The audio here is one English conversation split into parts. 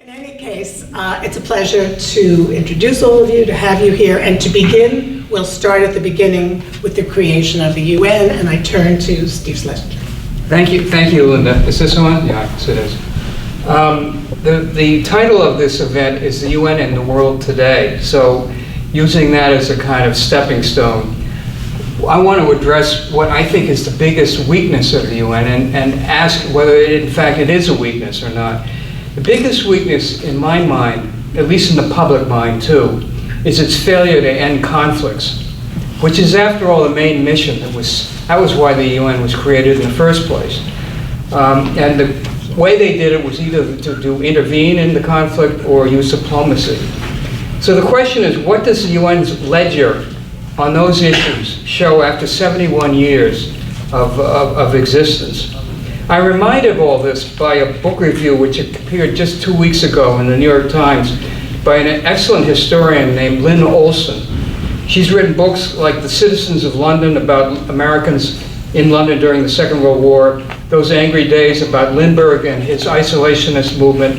In any case, it's a pleasure to introduce all of you, to have you here, and to begin, we'll start at the beginning with the creation of the UN, and I turn to Steve Schlesinger. Thank you, Linda. Is this on? Yeah, yes, it is. The title of this event is the UN and the World Today, so using that as a kind of stepping stone, I want to address what I think is the biggest weakness of the UN and ask whether in fact it is a weakness or not. The biggest weakness in my mind, at least in the public mind too, is its failure to end conflicts, which is after all the main mission. That was why the UN was created in the first place. And the way they did it was either to intervene in the conflict or use diplomacy. So the question is, what does the UN's ledger on those issues show after 71 years of existence? I'm reminded of all this by a book review which appeared just 2 weeks ago in the New York Times by an excellent historian named Linda Olson. She's written books like The Citizens of London about Americans in London during the Second World War, Those Angry Days about Lindbergh and his isolationist movement,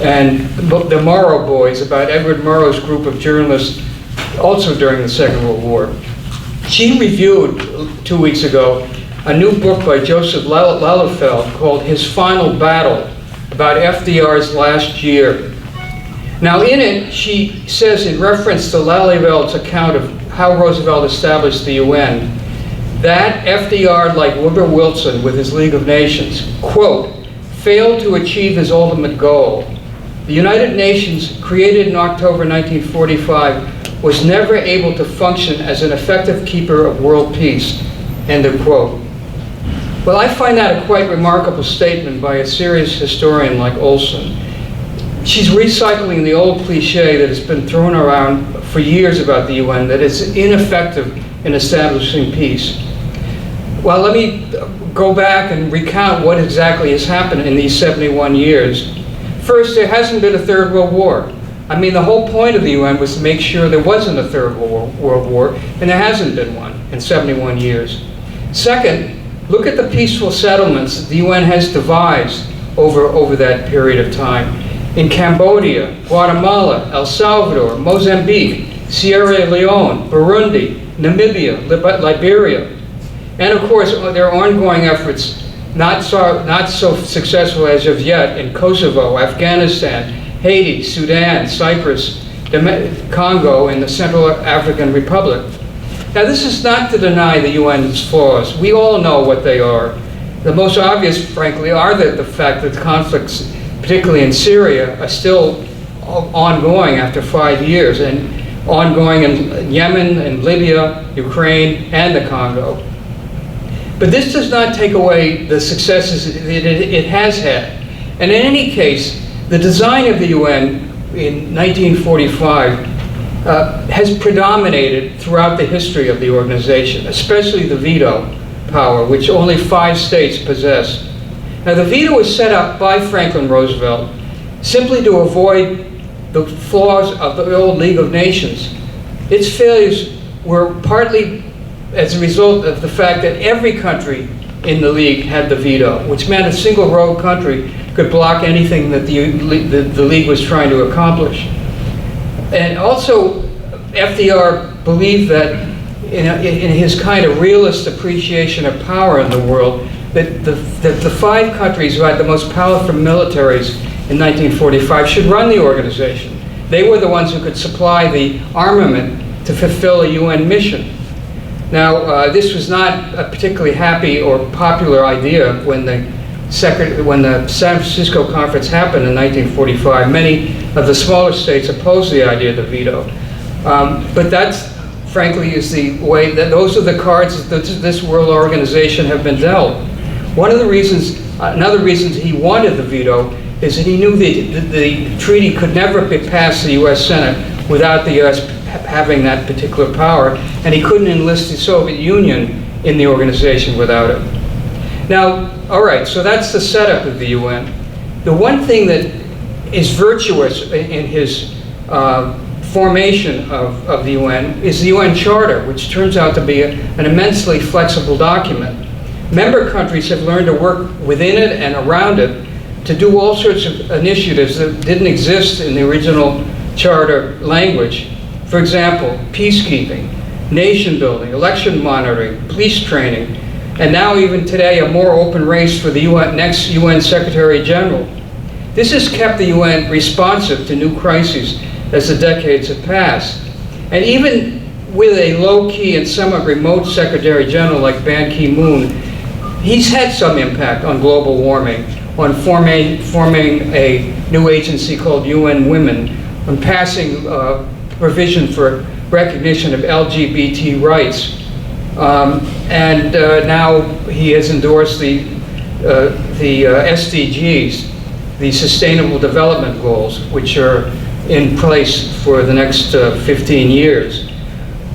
and The Morrow Boys about Edward Murrow's group of journalists also during the Second World War. She reviewed 2 weeks ago a new book by Joseph Lelyfeld called His Final Battle, about FDR's last year. Now in it, she says, in reference to Lelyfeld's account of how Roosevelt established the UN, that FDR, like Woodrow Wilson with his League of Nations, quote, failed to achieve his ultimate goal. The United Nations, created in October 1945, was never able to function as an effective keeper of world peace, end of quote. Well, I find that a quite remarkable statement by a serious historian like Olson. She's recycling the old cliche that has been thrown around for years about the UN, that it's ineffective in establishing peace. Well, let me go back and recount what exactly has happened in these 71 years. First, there hasn't been a Third World War. I mean, the whole point of the UN was to make sure there wasn't a Third World War, and there hasn't been one in 71 years. Second, look at the peaceful settlements that the UN has devised over that period of time. In Cambodia, Guatemala, El Salvador, Mozambique, Sierra Leone, Burundi, Namibia, Liberia. And of course, there are ongoing efforts, not so successful as of yet, in Kosovo, Afghanistan, Haiti, Sudan, Cyprus, Congo, and the Central African Republic. Now, this is not to deny the UN's flaws. We all know what they are. The most obvious, frankly, are the fact that the conflicts, particularly in Syria, are still ongoing after 5 years, and ongoing in Yemen and Libya, Ukraine, and the Congo. But this does not take away the successes it has had. And in any case, the design of the UN in 1945 has predominated throughout the history of the organization, especially the veto power, which only 5 states possess. Now, the veto was set up by Franklin Roosevelt simply to avoid the flaws of the old League of Nations. Its failures were partly as a result of the fact that every country in the League had the veto, which meant a single rogue country could block anything that the League was trying to accomplish. And also, FDR believed that in his kind of realist appreciation of power in the world, that the 5 countries who had the most powerful militaries in 1945 should run the organization. They were the ones who could supply the armament to fulfill a UN mission. Now, this was not a particularly happy or popular idea when the San Francisco conference happened in 1945. Many of the smaller states opposed the idea of the veto. But that's, frankly, is the way that those are the cards that this world organization have been dealt. Another reason he wanted the veto is that he knew the treaty could never be passed the U.S. Senate without the U.S. having that particular power, and he couldn't enlist the Soviet Union in the organization without it. Now, all right, so that's the setup of the UN. The one thing that is virtuous in his formation of the UN is the UN Charter, which turns out to be an immensely flexible document. Member countries have learned to work within it and around it to do all sorts of initiatives that didn't exist in the original charter language. For example, peacekeeping, nation building, election monitoring, police training, and now even today a more open race for the next UN Secretary General. This has kept the UN responsive to new crises as the decades have passed. And even with a low-key and somewhat remote Secretary General like Ban Ki-moon, he's had some impact on global warming, on forming a new agency called UN Women, on passing provision for recognition of LGBT rights. And now he has endorsed the SDGs, the Sustainable Development Goals, which are in place for the next 15 years.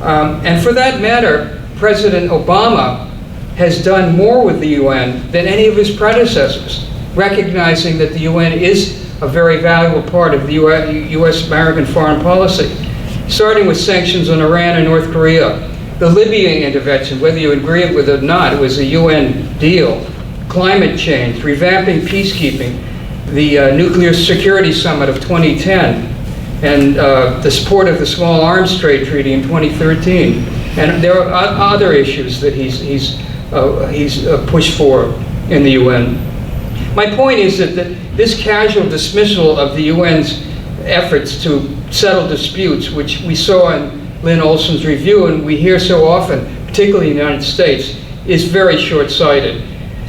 And for that matter, President Obama has done more with the UN than any of his predecessors, recognizing that the UN is a very valuable part of the US-American foreign policy, starting with sanctions on Iran and North Korea, the Libya intervention, whether you agree with it or not, it was a UN deal, climate change, revamping peacekeeping, the Nuclear Security Summit of 2010, and the support of the Small Arms Trade Treaty in 2013. And there are other issues that he's pushed for in the UN. My point is that this casual dismissal of the UN's efforts to settle disputes, which we saw in Lynn Olson's review and we hear so often, particularly in the United States, is very short-sighted.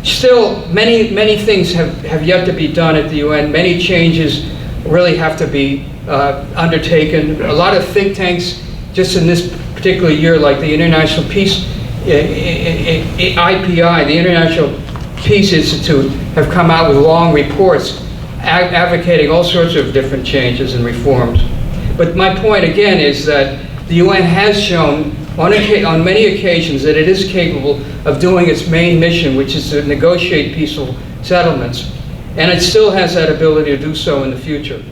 Still, many things have yet to be done at the UN. Many changes really have to be undertaken. A lot of think tanks, just in this particular year, like the International Peace, IPI, the International Peace Institute, have come out with long reports advocating all sorts of different changes and reforms. But my point again is that the UN has shown on many occasions that it is capable of doing its main mission, which is to negotiate peaceful settlements, and it still has that ability to do so in the future.